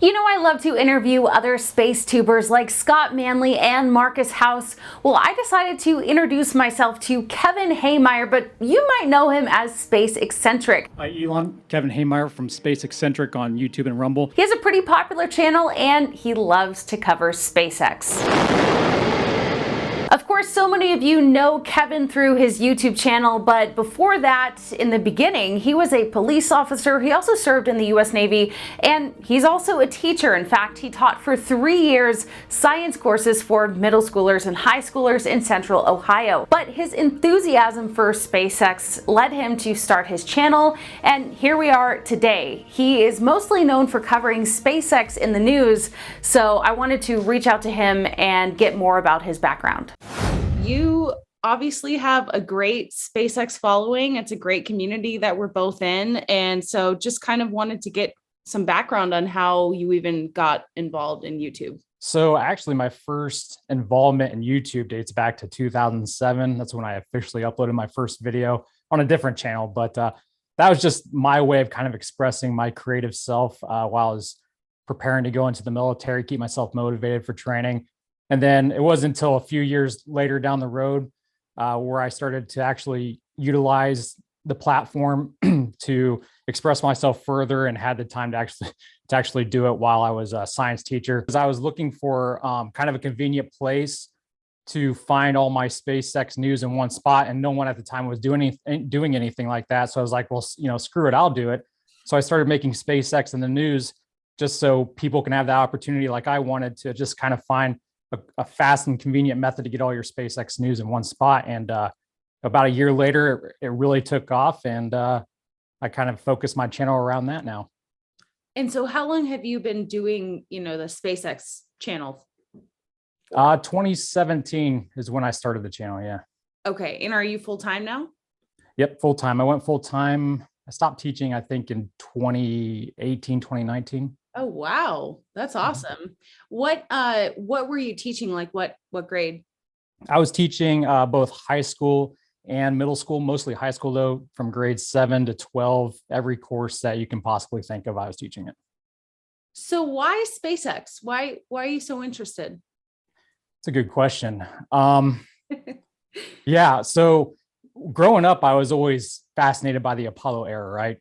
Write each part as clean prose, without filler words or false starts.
You know, I love to interview other space tubers like Scott Manley and Marcus House. Well, I decided to introduce myself to Kevin Haymeyer, but you might know him as Space Eccentric. Hi, Elon. Kevin Haymeyer from Space Eccentric on YouTube and Rumble. He has a pretty popular channel and he loves to cover SpaceX. Of course, so many of you know Kevin through his YouTube channel, but before that, in the beginning, he was a police officer. He also served in the US Navy, and he's also a teacher. In fact, he taught for 3 years science courses for middle schoolers and high schoolers in Central Ohio. But his enthusiasm for SpaceX led him to start his channel, and here we are today. He is mostly known for covering SpaceX in the news, so I wanted to reach out to him and get more about his background. You obviously have a great SpaceX following. It's a great community that we're both in. And so just kind of wanted to get some background on how you even got involved in YouTube. So actually my first involvement in YouTube dates back to 2007. That's when I officially uploaded my first video on a different channel. But that was just my way of kind of expressing my creative self while I was preparing to go into the military, keep myself motivated for training. And then it wasn't until a few years later down the road where I started to actually utilize the platform to express myself further and had the time to actually do it while I was a science teacher. Because I was looking for kind of a convenient place to find all my SpaceX news in one spot, and no one at the time was doing anything like that. So I was like, well, screw it, I'll do it. So I started making SpaceX in the news just so people can have that opportunity, like I wanted to just kind of find a fast and convenient method to get all your SpaceX news in one spot. And about a year later, it really took off, and I kind of focused my channel around that now. And so how long have you been doing, the SpaceX channel? 2017 is when I started the channel. Yeah. Okay. And are you full-time now? Yep. Full-time. I went full-time. I stopped teaching, I think, in 2018, 2019. Oh, wow. That's awesome. What were you teaching? Like what grade? I was teaching both high school and middle school, mostly high school though, from grades 7 to 12, every course that you can possibly think of, I was teaching it. So why SpaceX? Why are you so interested? It's a good question. Yeah. So growing up, I was always fascinated by the Apollo era, right?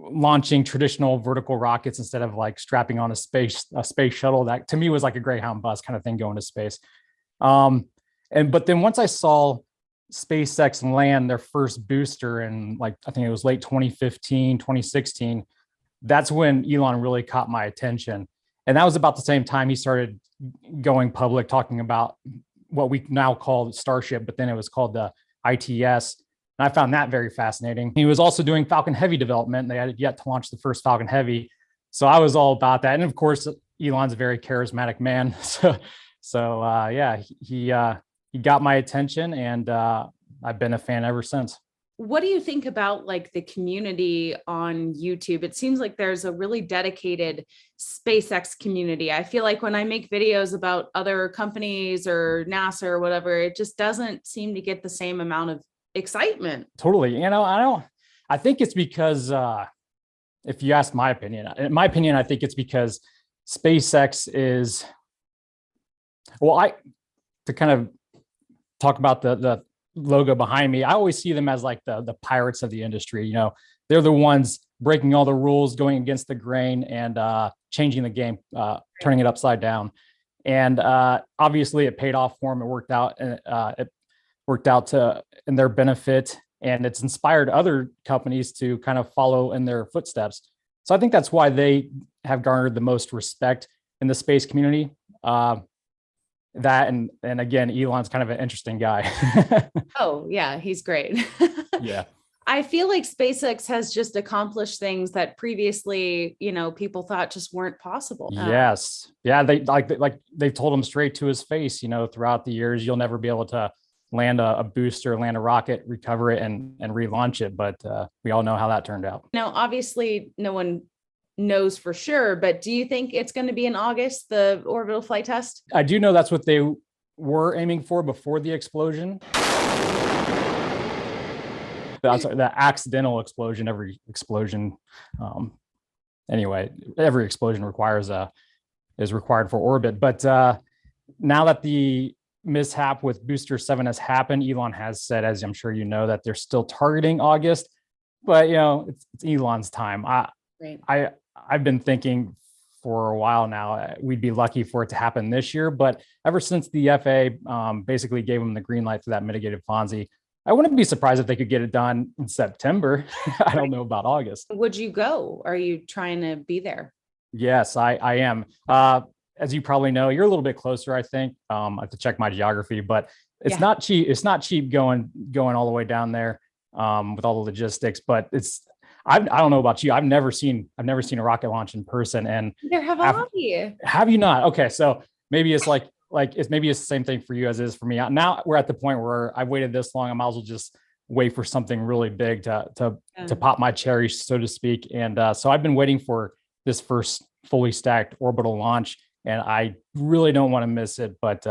Launching traditional vertical rockets instead of like strapping on a space shuttle. That to me was like a Greyhound bus kind of thing going to space. But then once I saw SpaceX land their first booster in I think it was late 2015, 2016, that's when Elon really caught my attention. And that was about the same time he started going public, talking about what we now call Starship, but then it was called the ITS. And I found that very fascinating. He was also doing Falcon Heavy development. They had yet to launch the first Falcon Heavy. So I was all about that. And of course, Elon's a very charismatic man. So yeah, he got my attention, and I've been a fan ever since. What do you think about the community on YouTube? It seems like there's a really dedicated SpaceX community. I feel like when I make videos about other companies or NASA or whatever, it just doesn't seem to get the same amount of excitement. Totally. I think it's because if you ask my opinion, I think it's because SpaceX is, to kind of talk about the logo behind me, I always see them as like the pirates of the industry. They're the ones breaking all the rules, going against the grain, and changing the game, turning it upside down. And obviously it paid off for them. It worked out. It worked out in their benefit, and it's inspired other companies to kind of follow in their footsteps. So I think that's why they have garnered the most respect in the space community. That and again, Elon's kind of an interesting guy. Oh yeah, he's great. Yeah. I feel like SpaceX has just accomplished things that previously, people thought just weren't possible. Yes. Yeah. They've told him straight to his face, throughout the years, you'll never be able to land a booster, land a rocket, recover it, and relaunch it. But we all know how that turned out. Now, obviously, no one knows for sure, but do you think it's going to be in August, the orbital flight test? I do know that's what they were aiming for before the explosion. That's the accidental explosion. Every explosion anyway, every explosion is required for orbit. But now that the mishap with Booster 7 has happened, Elon has said, as I'm sure you know, that they're still targeting August. But it's Elon's time. I've been thinking for a while now we'd be lucky for it to happen this year. But ever since the FAA basically gave them the green light for that mitigated FONSI, I wouldn't be surprised if they could get it done in September. I don't know about August. Would you go? Are you trying to be there? Yes, I am. As you probably know, you're a little bit closer, I think. I have to check my geography, but it's not cheap. It's not cheap going all the way down there with all the logistics. But I don't know about you. I've never seen a rocket launch in person. And there have you. Have you not? Okay, so maybe it's like it's the same thing for you as it is for me. Now we're at the point where I've waited this long. I might as well just wait for something really big to pop my cherry, so to speak. And so I've been waiting for this first fully stacked orbital launch, and I really don't want to miss it. But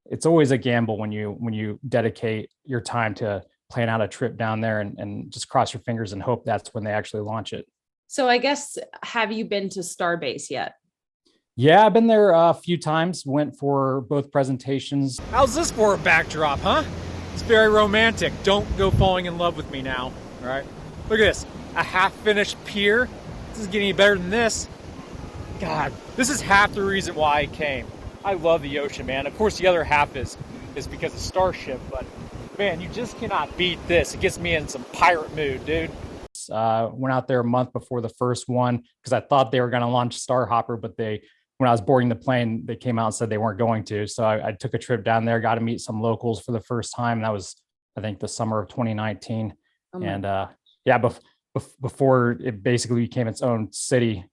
it's always a gamble when you dedicate your time to plan out a trip down there and just cross your fingers and hope that's when they actually launch it. So I guess, have you been to Starbase yet? Yeah, I've been there a few times, went for both presentations. How's this for a backdrop, huh? It's very romantic. Don't go falling in love with me now, all right? Look at this, a half-finished pier. This is getting any better than this. God, this is half the reason why I came. I love the ocean, man. Of course, the other half is because of Starship, but man, you just cannot beat this. It gets me in some pirate mood, dude. Went out there a month before the first one because I thought they were going to launch Starhopper, but when I was boarding the plane, they came out and said they weren't going to. So I took a trip down there, got to meet some locals for the first time. That was, I think, the summer of 2019. Before it basically became its own city.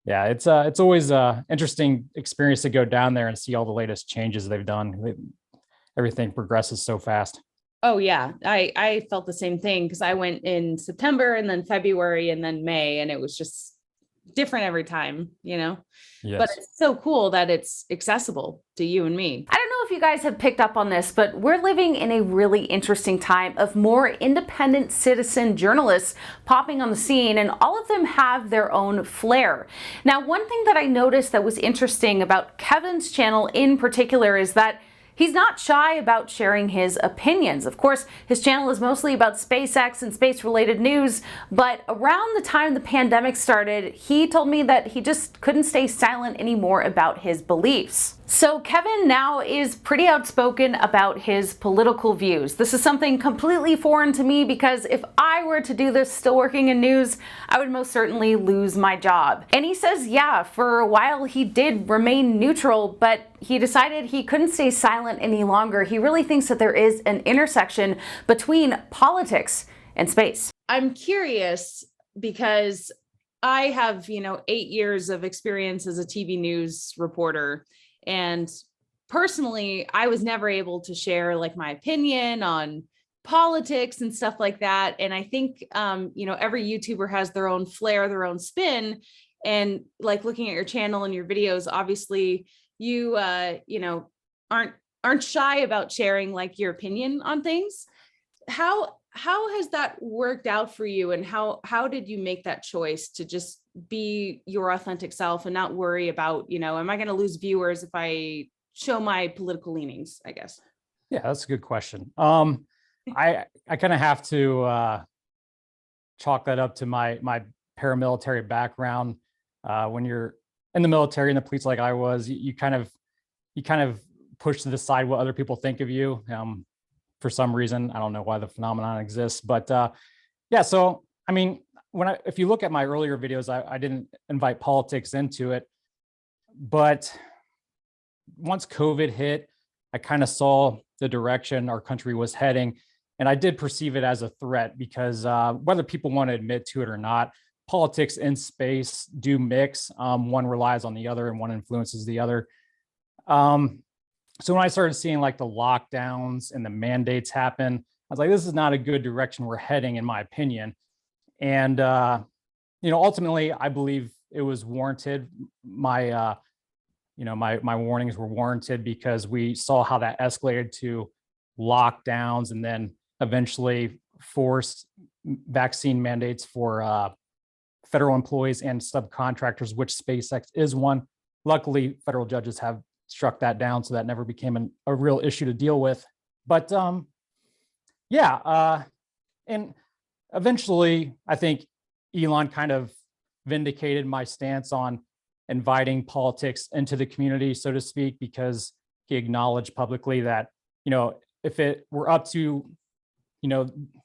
It's always a interesting experience to go down there and see all the latest changes they've done. Everything progresses so fast. Oh yeah, I felt the same thing because I went in September and then February and then May, and it was just different every time, Yes. But it's so cool that it's accessible to you and me. I don't know if you guys have picked up on this, but we're living in a really interesting time of more independent citizen journalists popping on the scene, and all of them have their own flair. Now, one thing that I noticed that was interesting about Kevin's channel in particular is that he's not shy about sharing his opinions. Of course, his channel is mostly about SpaceX and space-related news, but around the time the pandemic started, he told me that he just couldn't stay silent anymore about his beliefs. So Kevin now is pretty outspoken about his political views. This is something completely foreign to me because if I were to do this still working in news, I would most certainly lose my job. And he says, yeah, for a while he did remain neutral, but he decided he couldn't stay silent any longer. He really thinks that there is an intersection between politics and space. I'm curious because I have, 8 years of experience as a TV news reporter. And personally, I was never able to share my opinion on politics and stuff like that. And I think, every YouTuber has their own flair, their own spin. And looking at your channel and your videos, obviously you, aren't shy about sharing your opinion on things. How has that worked out for you? And how did you make that choice to just be your authentic self and not worry about, am I going to lose viewers if I show my political leanings, I guess? Yeah, that's a good question. I kind of have to chalk that up to my paramilitary background. When you're in the military and the police like I was, you kind of push to the side what other people think of you. For some reason, I don't know why the phenomenon exists, but so I mean, if you look at my earlier videos, I didn't invite politics into it, but once COVID hit, I kind of saw the direction our country was heading, and I did perceive it as a threat because whether people want to admit to it or not, politics in space do mix. One relies on the other and one influences the other. So when I started seeing the lockdowns and the mandates happen, I was like, this is not a good direction we're heading, in my opinion. And, ultimately, I believe it was warranted. My warnings were warranted because we saw how that escalated to lockdowns and then eventually forced vaccine mandates for federal employees and subcontractors, which SpaceX is one. Luckily, federal judges have struck that down, so that never became a real issue to deal with. But and eventually, I think Elon kind of vindicated my stance on inviting politics into the community, so to speak, because he acknowledged publicly that, if it were up to,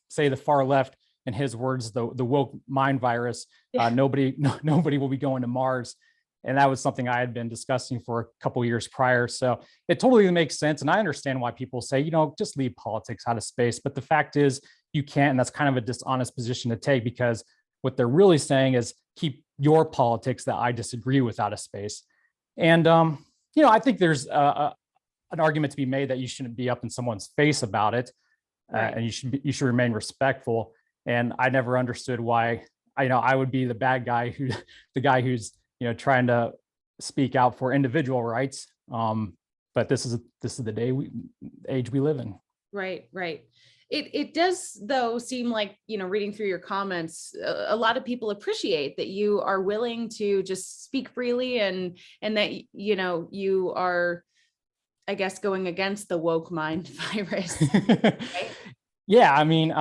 say the far left, in his words, the woke mind virus, nobody will be going to Mars. And that was something I had been discussing for a couple of years prior. So it totally makes sense. And I understand why people say, just leave politics out of space. But the fact is you can't, and that's kind of a dishonest position to take, because what they're really saying is keep your politics that I disagree with out of space. And, I think there's an argument to be made that you shouldn't be up in someone's face about it. Right. And you should remain respectful. And I never understood why, I would be the bad guy the guy who's, trying to speak out for individual rights. But this is the age we live in. Right. It does, though, seem like, reading through your comments, a lot of people appreciate that you are willing to just speak freely and that, you are, I guess, going against the woke mind virus. Right? Yeah. I mean,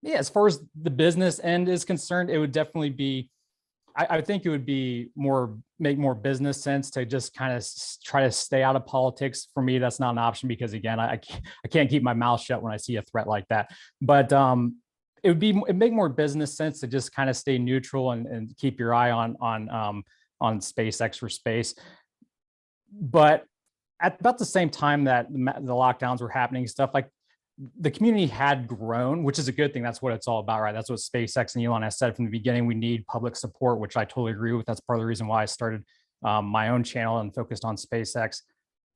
as far as the business end is concerned, it would definitely be, I think it would be make more business sense to just kind of try to stay out of politics. For me, that's not an option because, again, I can't keep my mouth shut when I see a threat like that. But it'd make more business sense to just kind of stay neutral and keep your eye on SpaceX for space. But at about the same time that the lockdowns were happening, stuff like the community had grown, which is a good thing. That's what it's all about, right? That's what SpaceX and Elon has said from the beginning. We need public support, which I totally agree with. That's part of the reason why I started my own channel and focused on SpaceX.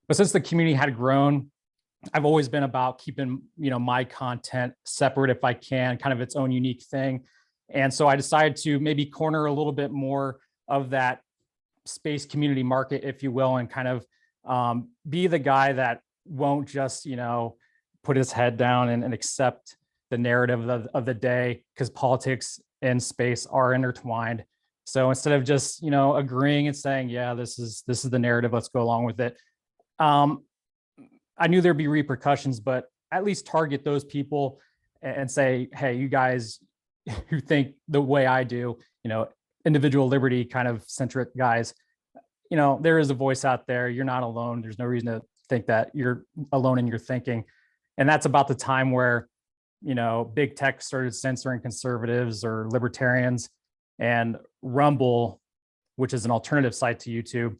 But since the community had grown, I've always been about keeping, my content separate if I can, kind of its own unique thing. And so I decided to maybe corner a little bit more of that space community market, if you will, and kind of be the guy that won't just, put his head down and accept the narrative of the day, because politics and space are intertwined. So instead of just, agreeing and saying, yeah, this is the narrative, let's go along with it. I knew there'd be repercussions, but at least target those people and say, hey, you guys who think the way I do, individual liberty kind of centric guys, there is a voice out there. You're not alone. There's no reason to think that you're alone in your thinking. And that's about the time where, big tech started censoring conservatives or libertarians, and Rumble, which is an alternative site to YouTube,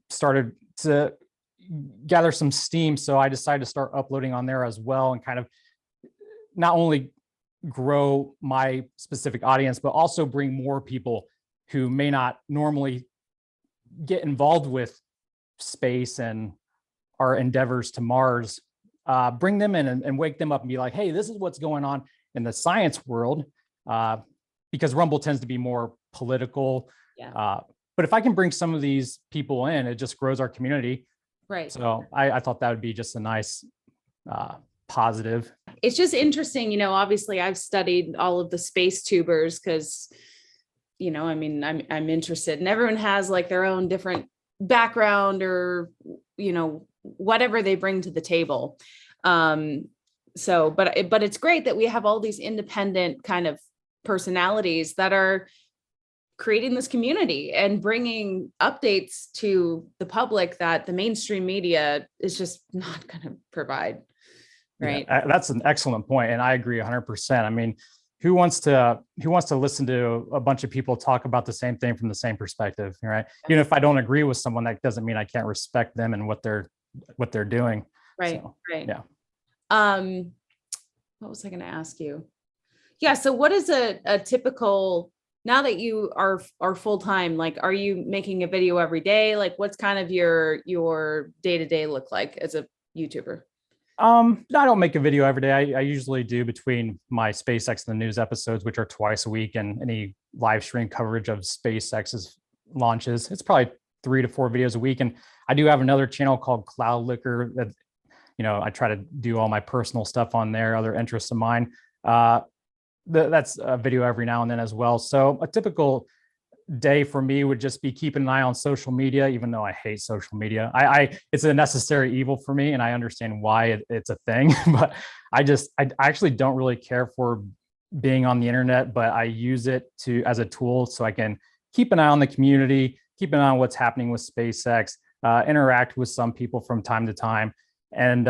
started to gather some steam. So I decided to start uploading on there as well, and kind of not only grow my specific audience, but also bring more people who may not normally get involved with space and our endeavors to Mars, bring them in and wake them up and be like, hey, this is what's going on in the science world, because Rumble tends to be more political. Yeah. But if I can bring some of these people in, it just grows our community. Right. So I thought that would be just a nice positive. It's just interesting, obviously I've studied all of the space tubers because, I'm interested, and everyone has like their own different background or, whatever they bring to the table. But it's great that we have all these independent kind of personalities that are creating this community and bringing updates to the public that the mainstream media is just not going to provide. Right. Yeah, that's an excellent point. And I agree 100%. I mean, who wants to listen to a bunch of people talk about the same thing from the same perspective, right? Even if I don't agree with someone, that doesn't mean I can't respect them and what they're doing. Right. So, right. Yeah. What was I going to ask you? Yeah. So what is a typical, now that you are full-time, like, are you making a video every day? Like, what's kind of your day-to-day look like as a YouTuber? I don't make a video every day. I usually do between my SpaceX and the news episodes, which are twice a week, and any live stream coverage of SpaceX's launches. It's probably 3 to 4 videos a week. And I do have another channel called Cloud Liquor that, I try to do all my personal stuff on there, other interests of mine. that's a video every now and then as well. So a typical day for me would just be keeping an eye on social media, even though I hate social media. It's a necessary evil for me, and I understand why it's a thing. But I actually don't really care for being on the internet, but I use it as a tool so I can keep an eye on the community, keep an eye on what's happening with SpaceX, interact with some people from time to time. And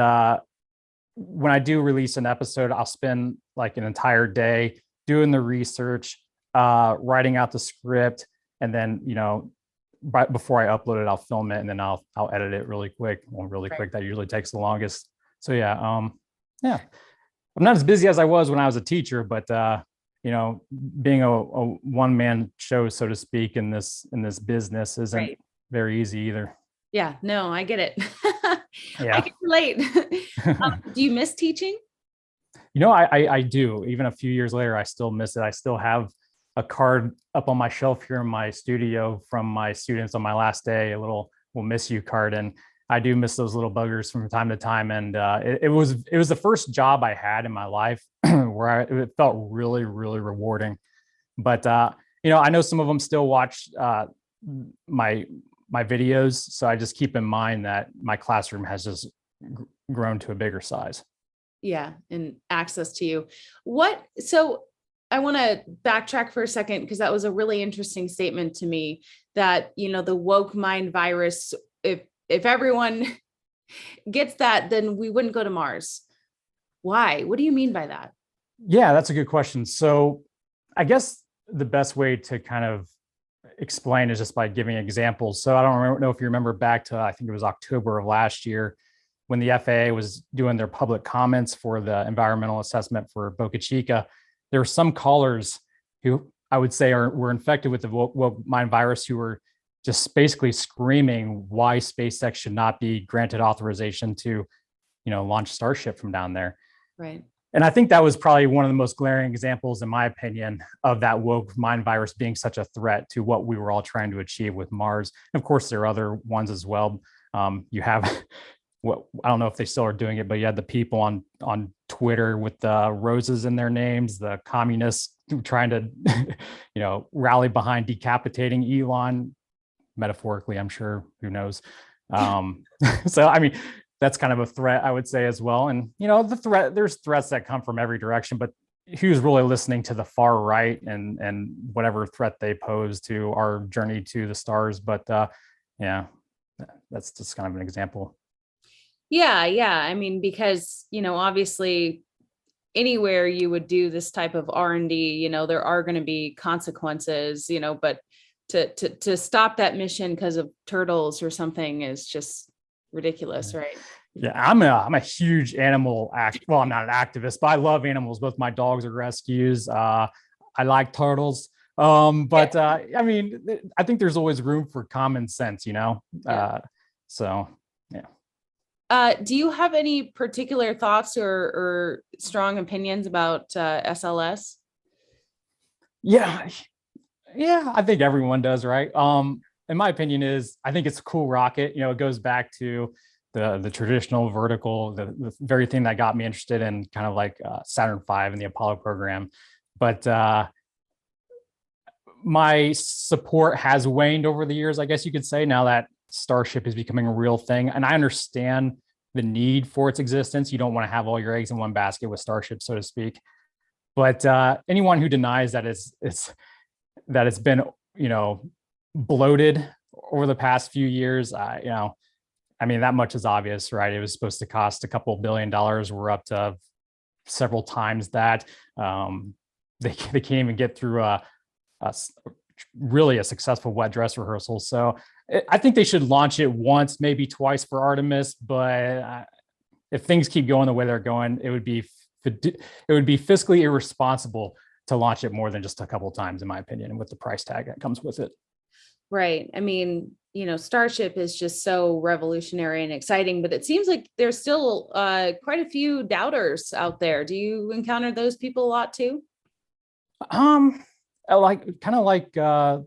when I do release an episode, I'll spend like an entire day doing the research, writing out the script, and then, right before I upload it, I'll film it, and then I'll edit it really quick. Well, really quick. That usually takes the longest. So yeah, I'm not as busy as I was when I was a teacher, but being a one-man show, so to speak, in this business isn't very easy either. Yeah, no, I get it. Yeah. I can relate. Do you miss teaching? I do. Even a few years later, I still miss it. I still have a card up on my shelf here in my studio from my students on my last day, a little "we'll miss you" card. And I do miss those little buggers from time to time. And it was the first job I had in my life where it felt really, really rewarding. But I know some of them still watch my videos, so I just keep in mind that my classroom has just grown to a bigger size. Yeah, and access to you. So I want to backtrack for a second, because that was a really interesting statement to me, that, the woke mind virus, if everyone gets that, then we wouldn't go to Mars. Why? What do you mean by that? Yeah, that's a good question. So I guess the best way to kind of explain is just by giving examples. So I don't know if you remember back to, I think it was October of last year, when the FAA was doing their public comments for the environmental assessment for Boca Chica. There were some callers who I would say were infected with the woke mind virus, who were just basically screaming why SpaceX should not be granted authorization to, launch Starship from down there. Right. And I think that was probably one of the most glaring examples, in my opinion, of that woke mind virus being such a threat to what we were all trying to achieve with Mars. And of course, there are other ones as well. You have I don't know if they still are doing it, but you had the people on Twitter with the roses in their names, the communists trying to, rally behind decapitating Elon, metaphorically, I'm sure, who knows. So, I mean, that's kind of a threat, I would say, as well. And, there's threats that come from every direction, but who's really listening to the far right and whatever threat they pose to our journey to the stars. But yeah, that's just kind of an example. Yeah. I mean, because, obviously anywhere you would do this type of R&D, there are going to be consequences, but to stop that mission because of turtles or something is just ridiculous, right? Yeah, I'm a huge animal well, I'm not an activist, but I love animals. Both my dogs are rescues. I like turtles. But I mean, I think there's always room for common sense, so yeah. Do you have any particular thoughts or strong opinions about SLS? Yeah, I think everyone does, right? In my opinion is, I think it's a cool rocket. It goes back to the traditional vertical, the very thing that got me interested in kind of like Saturn V and the Apollo program. But my support has waned over the years, I guess you could say, now that Starship is becoming a real thing. And I understand the need for its existence. You don't want to have all your eggs in one basket with Starship, so to speak. But anyone who denies that it's been, bloated over the past few years, I mean, that much is obvious, right? It was supposed to cost a couple $1 billion. We're up to several times that. They can't even get through really a successful wet dress rehearsal. So I think they should launch it once, maybe twice for Artemis. But if things keep going the way they're going, it would be fiscally irresponsible to launch it more than just a couple of times, in my opinion, and with the price tag that comes with it. Right. I mean, Starship is just so revolutionary and exciting, but it seems like there's still quite a few doubters out there. Do you encounter those people a lot too? Like the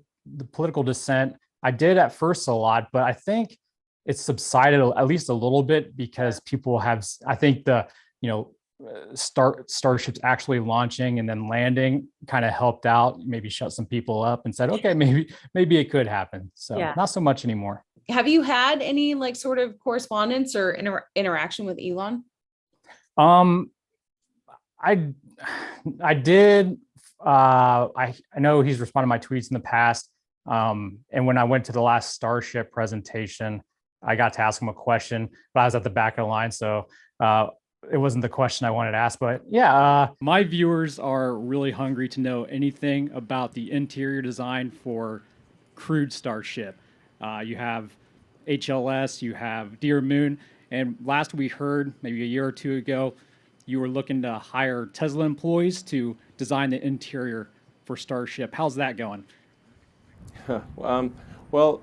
political dissent, I did at first a lot, but I think it's subsided at least a little bit because people have, I think Starships actually launching and then landing kind of helped out, maybe shut some people up and said, okay, maybe it could happen. So Yeah. not so much anymore. Have you had any like sort of correspondence or interaction with Elon? I did. I know he's responded to my tweets in the past. And when I went to the last Starship presentation, I got to ask him a question, but I was at the back of the line, so it wasn't the question I wanted to ask. But yeah, my viewers are really hungry to know anything about the interior design for crewed Starship. You have HLS, you have Deer Moon, and last we heard, maybe a year or two ago, you were looking to hire Tesla employees to design the interior for Starship. How's that going? Well,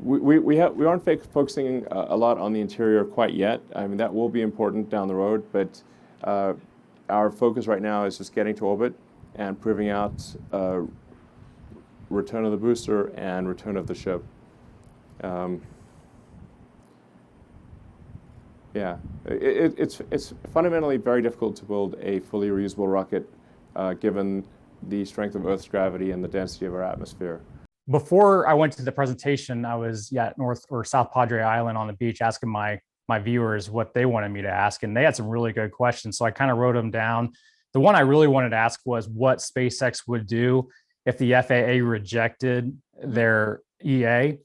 we aren't focusing a lot on the interior quite yet. I mean, that will be important down the road, but our focus right now is just getting to orbit and proving out return of the booster and return of the ship. Yeah, it's fundamentally very difficult to build a fully reusable rocket given the strength of Earth's gravity and the density of our atmosphere. before I went to the presentation, I was at North or South Padre Island on the beach asking my viewers what they wanted me to ask, and they had some really good questions. So I kind of wrote them down. The one I really wanted to ask was what SpaceX would do if the FAA rejected their EA.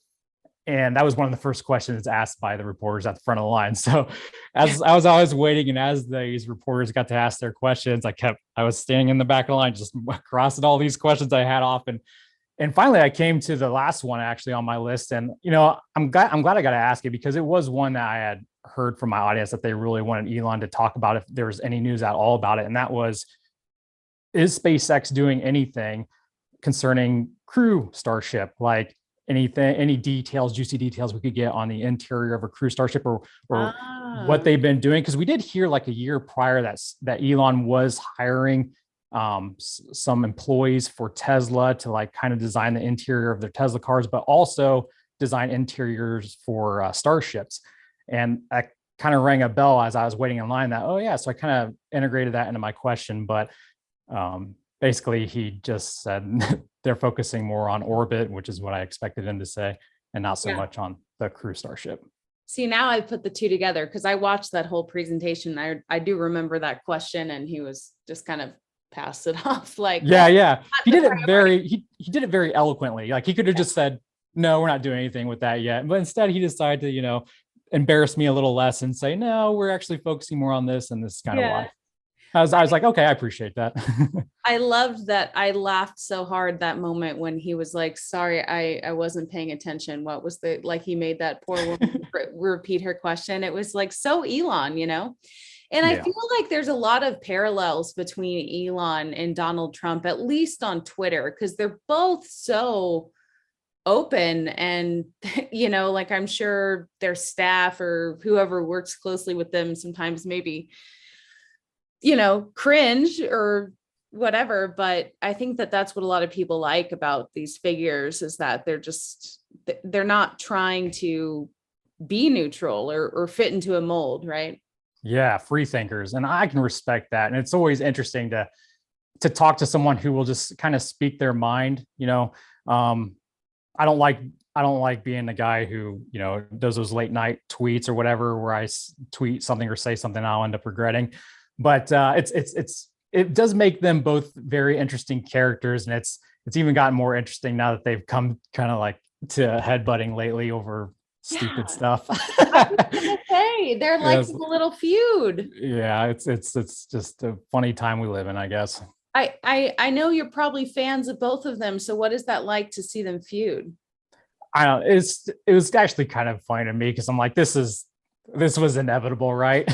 And that was one of the first questions asked by the reporters at the front of the line. So as I was always waiting, and as these reporters got to ask their questions, I was standing in the back of the line, just crossing all these questions I had off. And finally I came to the last one actually on my list. And, I'm glad I got to ask it, because it was one that I had heard from my audience that they really wanted Elon to talk about if there was any news at all about it. And that was, is SpaceX doing anything concerning crew Starship? Like, anything, any details, juicy details we could get on the interior of a crew Starship, or what they've been doing? Because we did hear like a year prior that Elon was hiring some employees for Tesla to like kind of design the interior of their Tesla cars, but also design interiors for Starships. And I kind of rang a bell as I was waiting in line that, oh yeah, so I kind of integrated that into my question. But basically he just said they're focusing more on orbit, which is what I expected him to say, and not so much on the crew Starship. See, now I put the two together because I watched that whole presentation. I do remember that question, and he was just kind of passed it off like, yeah. He did it very eloquently. Like he could have just said, no, we're not doing anything with that yet. But instead he decided to, embarrass me a little less and say, no, we're actually focusing more on this, and this is kind of why. I was like, okay, I appreciate that. I loved that. I laughed so hard that moment when he was like, sorry, I wasn't paying attention. What was he made that poor woman repeat her question. It was like so Elon, And I feel like there's a lot of parallels between Elon and Donald Trump, at least on Twitter, because they're both so open and, like I'm sure their staff or whoever works closely with them sometimes maybe cringe or whatever. But I think that that's what a lot of people like about these figures, is that they're not trying to be neutral or fit into a mold, right? Yeah, free thinkers. And I can respect that. And it's always interesting to talk to someone who will just kind of speak their mind. I don't like being the guy who, does those late night tweets or whatever, where I tweet something or say something I'll end up regretting. But it does make them both very interesting characters, and it's even gotten more interesting now that they've come kind of like to headbutting lately over stupid stuff. Hey, they're like a little feud. Yeah, it's just a funny time we live in, I guess. I know you're probably fans of both of them. So what is that like to see them feud? I don't know. It was actually kind of funny to me, because I'm like, this was inevitable, right?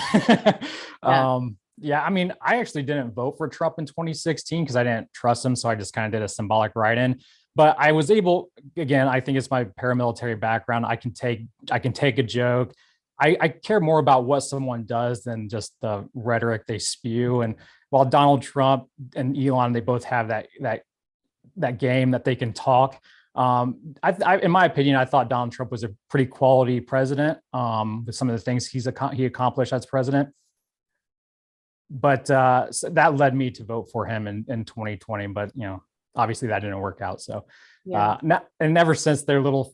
I mean, I actually didn't vote for Trump in 2016 because I didn't trust him. So I just kind of did a symbolic write-in. But I was able, again, I think it's my paramilitary background. I can take a joke. I care more about what someone does than just the rhetoric they spew. And while Donald Trump and Elon, they both have that game that they can talk. In my opinion, I thought Donald Trump was a pretty quality president with some of the things he accomplished as president. but so that led me to vote for him in 2020. But obviously that didn't work out. So and ever since their little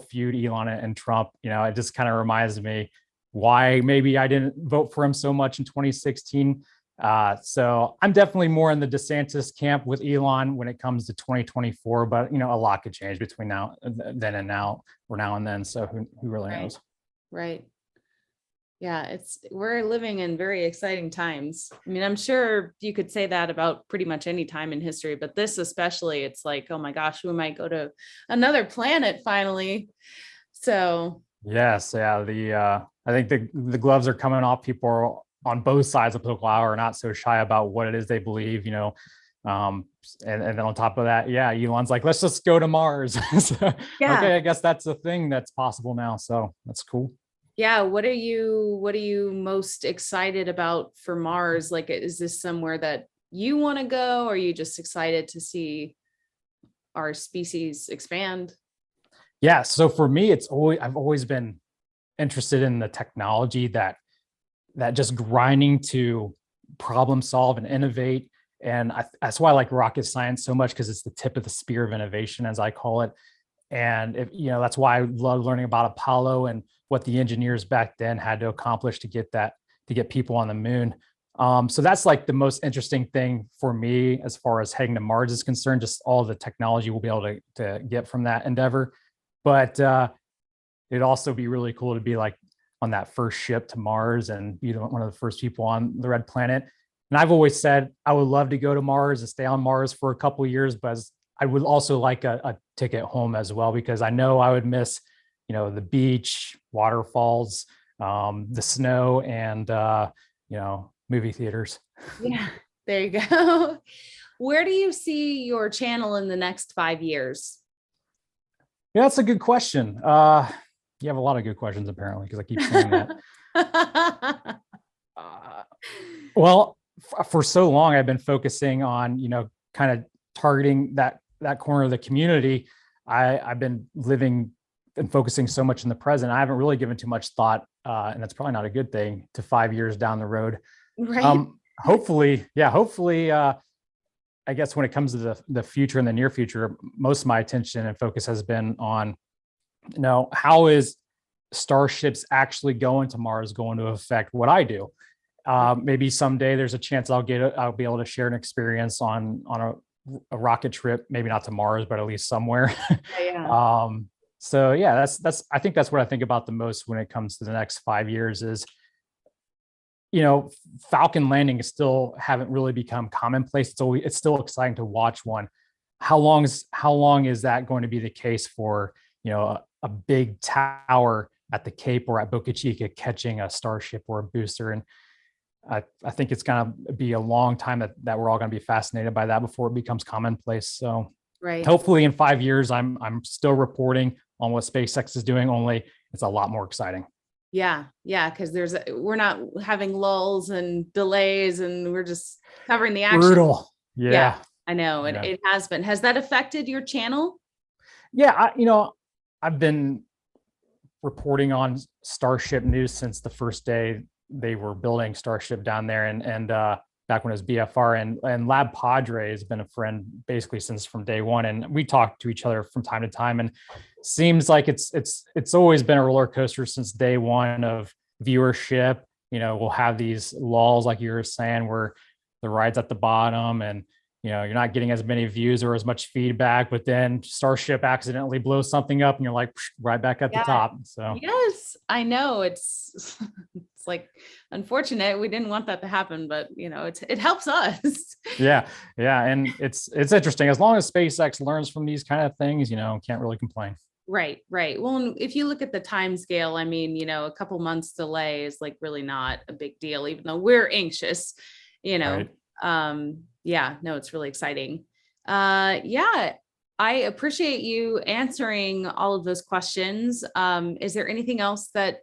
feud, Elon and Trump, it just kind of reminds me why maybe I didn't vote for him so much in 2016. So I'm definitely more in the DeSantis camp with Elon when it comes to 2024, but a lot could change between now and now, or now and then. So who really knows? Right. Yeah, we're living in very exciting times. I mean, I'm sure you could say that about pretty much any time in history, but this especially, it's like, oh my gosh, we might go to another planet finally. So yes, yeah. I think the gloves are coming off. People are on both sides of the political aisle are not so shy about what it is they believe, and then on top of that, Elon's like, let's just go to Mars. So, okay, I guess that's a thing that's possible now. So that's cool. Yeah. What are you most excited about for Mars? Like, is this somewhere that you want to go? Or are you just excited to see our species expand? Yeah. So for me, I've always been interested in the technology that just grinding to problem solve and innovate. And that's why I like rocket science so much, because it's the tip of the spear of innovation, as I call it. And that's why I love learning about Apollo and what the engineers back then had to accomplish to get people on the moon. So that's like the most interesting thing for me as far as heading to Mars is concerned, just all the technology we'll be able to get from that endeavor. But it'd also be really cool to be like on that first ship to Mars and be one of the first people on the red planet. And I've always said I would love to go to Mars and stay on Mars for a couple of years, but I would also like a ticket home as well, because I know I would miss, the beach, waterfalls, the snow, and movie theaters. Yeah, there you go. Where do you see your channel in the next 5 years? Yeah, that's a good question. You have a lot of good questions, apparently, because I keep saying that. Well, for so long, I've been focusing on, kind of targeting that corner of the community. I've been living and focusing so much in the present. I haven't really given too much thought, and that's probably not a good thing, to 5 years down the road. Right. Hopefully, I guess when it comes to the future and the near future, most of my attention and focus has been on, how is Starships actually going to Mars going to affect what I do? Maybe someday there's a chance I'll be able to share an experience on a rocket trip, maybe not to Mars, but at least somewhere. Yeah. So yeah, I think that's what I think about the most when it comes to the next 5 years is, Falcon landings still haven't really become commonplace. It's still exciting to watch one. How long is that going to be the case for, a big tower at the Cape or at Boca Chica catching a Starship or a booster? And I think it's going to be a long time that we're all going to be fascinated by that before it becomes commonplace. So right. Hopefully in 5 years, I'm still reporting on what SpaceX is doing, only it's a lot more exciting. Yeah. Because we're not having lulls and delays, and we're just covering the action. Brutal. Yeah. I know. It has been. Has that affected your channel? Yeah. I've been reporting on Starship news since the first day they were building Starship down there, and back when it was BFR, and Lab Padre has been a friend basically since from day one, and we talk to each other from time to time, and seems like it's always been a roller coaster since day one of viewership. We'll have these lulls, like you were saying, where the ride's at the bottom and you're not getting as many views or as much feedback, but then Starship accidentally blows something up and you're like right back at the top. So yes, I know it's like unfortunate. We didn't want that to happen, but it helps us. Yeah. And it's interesting. As long as SpaceX learns from these kind of things, can't really complain. Right. Well, if you look at the time scale, I mean, a couple months delay is like really not a big deal, even though we're anxious, Right. Yeah, no, it's really exciting. I appreciate you answering all of those questions. Is there anything else that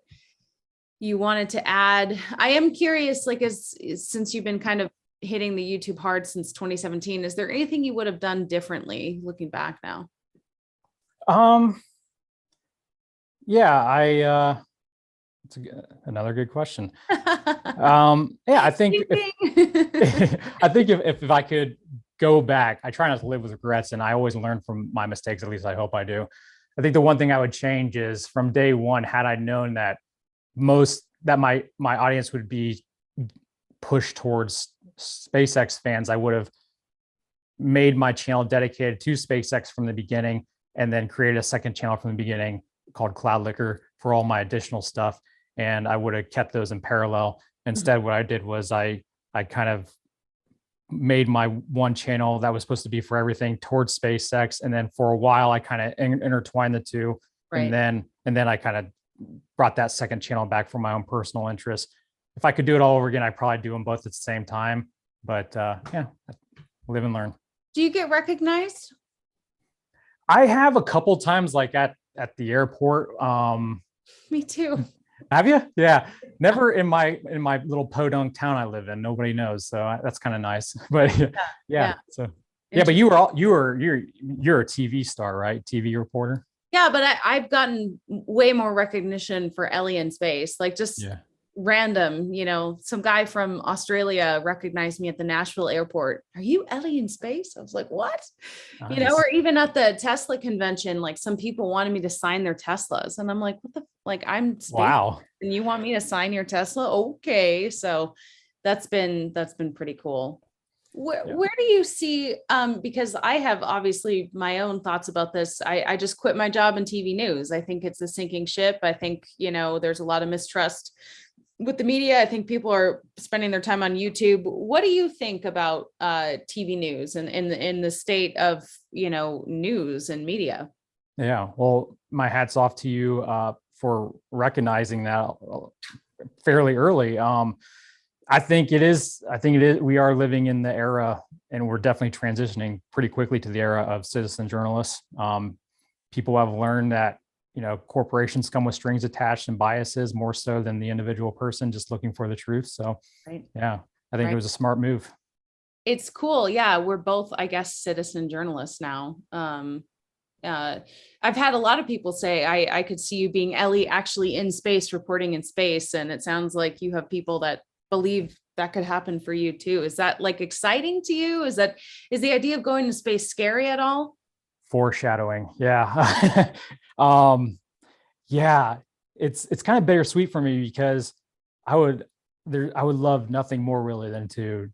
you wanted to add? I am curious, like, since you've been kind of hitting the YouTube hard since 2017, is there anything you would have done differently looking back now? Yeah, I Another good question. Yeah, I think I think if I could go back, I try not to live with regrets, and I always learn from my mistakes. At least I hope I do. I think the one thing I would change is from day one, had I known that my audience would be pushed towards SpaceX fans, I would have made my channel dedicated to SpaceX from the beginning, and then created a second channel from the beginning called Cloud Liquor for all my additional stuff. And I would have kept those in parallel. Instead, what I did was I kind of made my one channel that was supposed to be for everything towards SpaceX, and then for a while I kind of intertwined the two, right. and then I kind of brought that second channel back for my own personal interest. If I could do it all over again, I'd probably do them both at the same time. But yeah, live and learn. Do you get recognized? I have a couple times, like at the airport. Me too. Have you? Yeah. Never in my little podunk town I live in. Nobody knows, so that's kind of nice. But yeah. So yeah, but you're a TV star, right? TV reporter. Yeah, but I've gotten way more recognition for Ellie in space, like just random. Some guy from Australia recognized me at the Nashville airport. Are you Ellie in space? I was like, what? Nice. Or even at the Tesla convention, like some people wanted me to sign their Teslas, and I'm like, what the? Like, I'm space, wow, and you want me to sign your Tesla? Okay, so that's been pretty cool. Where do you see, because I have obviously my own thoughts about this. I just quit my job in TV news. I think it's a sinking ship. I think, there's a lot of mistrust with the media. I think people are spending their time on YouTube. What do you think about TV news and in the state of, news and media? Yeah, well, my hat's off to you for recognizing that fairly early. I think it is. We are living in the era, and we're definitely transitioning pretty quickly to the era of citizen journalists. People have learned that, corporations come with strings attached and biases more so than the individual person just looking for the truth. So, yeah, I think it was a smart move. It's cool. Yeah, we're both, I guess, citizen journalists now. I've had a lot of people say, I could see you being Ellie actually in space, reporting in space. And it sounds like you have people that believe that could happen for you too. Is that like exciting to you? Is the idea of going to space scary at all? Foreshadowing. Yeah. Yeah, it's kind of bittersweet for me because I would love nothing more really than to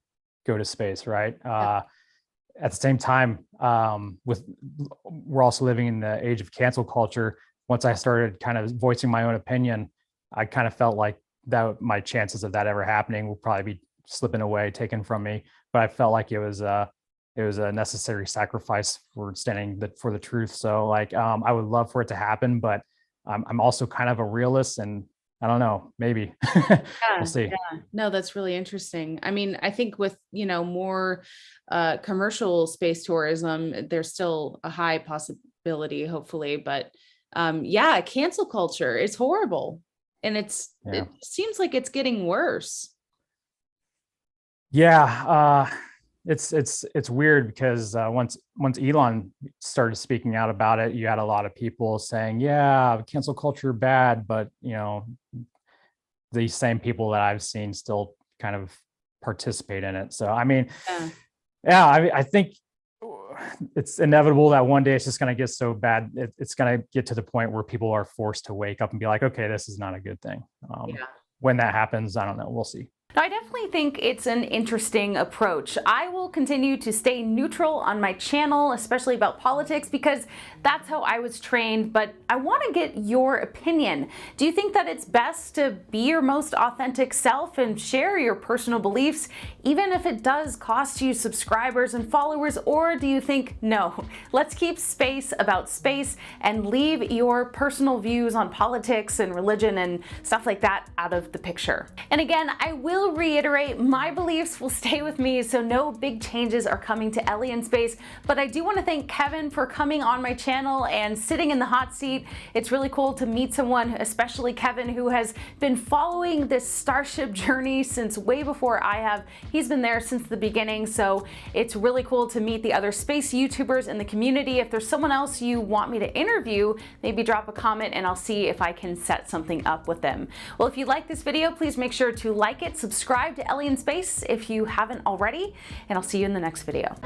go to space. Right. At the same time, we're also living in the age of cancel culture. Once I started kind of voicing my own opinion, I kind of felt like that my chances of that ever happening will probably be slipping away, taken from me. But I felt like it was a necessary sacrifice for standing for the truth. So I would love for it to happen, but I'm also kind of a realist, and I don't know, maybe we'll see. Yeah. No, that's really interesting. I mean, I think with, more commercial space tourism, there's still a high possibility, hopefully, but cancel culture is horrible. And it seems like it's getting worse. Yeah, it's weird because once Elon started speaking out about it, you had a lot of people saying, "Yeah, cancel culture bad," but these same people that I've seen still kind of participate in it. So I mean, I think it's inevitable that one day it's just going to get so bad. It's going to get to the point where people are forced to wake up and be like, okay, this is not a good thing. When that happens, I don't know. We'll see. I definitely think it's an interesting approach. I will continue to stay neutral on my channel, especially about politics, because that's how I was trained, but I want to get your opinion. Do you think that it's best to be your most authentic self and share your personal beliefs, even if it does cost you subscribers and followers, or do you think, no, let's keep space about space and leave your personal views on politics and religion and stuff like that out of the picture? And again, I will will reiterate, my beliefs will stay with me, so no big changes are coming to Ellie in space, but I do want to thank Kevin for coming on my channel and sitting in the hot seat. It's really cool to meet someone, especially Kevin, who has been following this Starship journey since way before I have. He's been there since the beginning, so it's really cool to meet the other space YouTubers in the community. If there's someone else you want me to interview, maybe drop a comment and I'll see if I can set something up with them. Well, if you like this video, please make sure to like it, subscribe to Ellie in Space if you haven't already, and I'll see you in the next video.